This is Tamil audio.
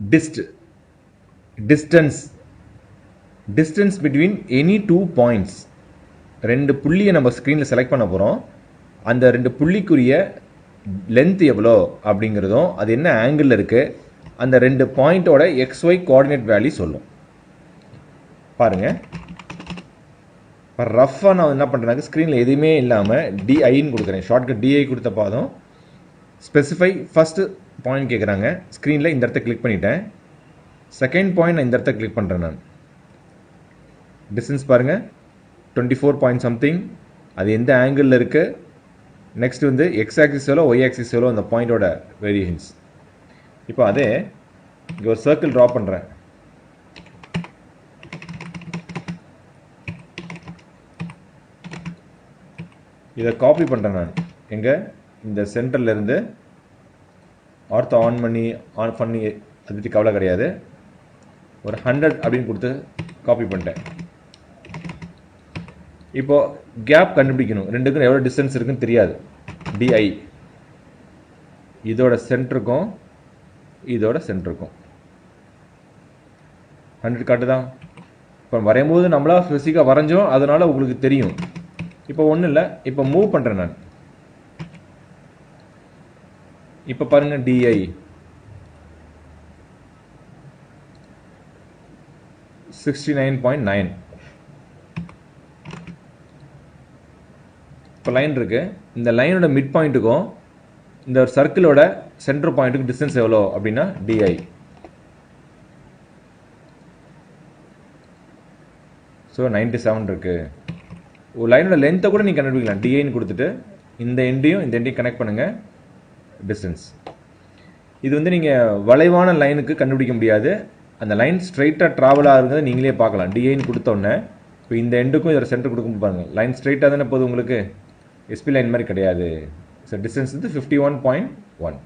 Dist, distance between any 2 points. ரெண்டு புள்ளியை நம்ம ஸ்க்ரீனில் செலக்ட் பண்ண போகிறோம். அந்த ரெண்டு புள்ளிக்குரிய லென்த் எவ்வளோ அப்படிங்கிறதும் அது என்ன ஆங்கிளில் இருக்குது, அந்த ரெண்டு பாயிண்ட்டோட XY கோஆர்டினேட் வேல்யூ சொல்லும். பாருங்கள், இப்போ ரஃப்பாக நான் என்ன பண்ணுறேன்னாக்க ஸ்க்ரீனில் எதுவுமே இல்லாமல் டிஐன்னு கொடுக்குறேன். ஷார்ட்கட் டிஐ கொடுத்த பாதம் ஸ்பெசிஃபை ஃபஸ்ட்டு பாயிண்ட் கேட்குறாங்க. ஸ்க்ரீனில் இந்த இடத்த கிளிக் பண்ணிட்டேன். செகண்ட் பாயிண்ட் நான் இந்த இடத்த கிளிக் பண்ணுறேன். நான் டிஸ்டன்ஸ் பாருங்கள் 24 பாயிண்ட் சம்திங். அது எந்த ஆங்கிளில் இருக்குது, நெக்ஸ்ட் வந்து எக்ஸ் ஆக்சிஸ் எவ்வளோ, ஒய் ஆக்சிஸ் எவ்வளோ, அந்த பாயிண்டோட வேரியேஷன்ஸ். இப்போ அதே இங்கே ஒரு சர்க்கிள் ட்ரா பண்ணுறேன். இதை காப்பி பண்ணுறேன் நான். எங்கே இந்த சென்டர்லேருந்து ஆர்த்தோ ஆன் பண்ணி அதை பற்றி கவலை கிடையாது. ஒரு 100 அப்படின்னு கொடுத்து காப்பி பண்ணிட்டேன். இப்போது கேப் கண்டுபிடிக்கணும். ரெண்டுக்கும் எவ்வளோ டிஸ்டன்ஸ் இருக்குன்னு தெரியாது. டிஐ இதோட சென்டருக்கும் இதோட சென்டருக்கும் 100 காட்டுதான். இப்போ வரையும்போது நம்மளா ஃபிசிக்காக வரைஞ்சோம், அதனால் உங்களுக்கு தெரியும். இப்போ ஒன்றும் இல்லை, இப்போ மூவ் பண்ணுறேன் நான். இப்போ பாருங்கள், டிஐ 69.9. இப்போ லைன் இருக்குது. இந்த லைனோட மிட் பாயிண்ட்டுக்கும் இந்த ஒரு சர்க்கிளோட சென்டர் பாயிண்ட்டுக்கு டிஸ்டன்ஸ் எவ்வளோ அப்படின்னா டிஐ. ஸோ 97 இருக்குது. ஒரு லைனோட லென்த்தை கூட நீங்கள் கண்டுபிடிக்கலாம். டிஐன்னு கொடுத்துட்டு இந்த எண்டையும் இந்த எண்டையும் கனெக்ட் பண்ணுங்கள், டிஸ்டன்ஸ். இது வந்து நீங்கள் வளைவான லைனுக்கு கண்டுபிடிக்க முடியாது. அந்த லைன் ஸ்ட்ரைட்டாக ட்ராவல் ஆகுறத நீங்களே பார்க்கலாம். டிஐன்னு கொடுத்தோன்னே இப்போ இந்த எண்டுக்கும் இதோட சென்டர் கொடுக்கும் பாருங்கள். லைன் ஸ்ட்ரைட்டாக தானே போகுது உங்களுக்கு, எஸ்பி லைன் மாதிரி கிடையாது. ஸோ டிஸ்டன்ஸ் வந்து 51.1.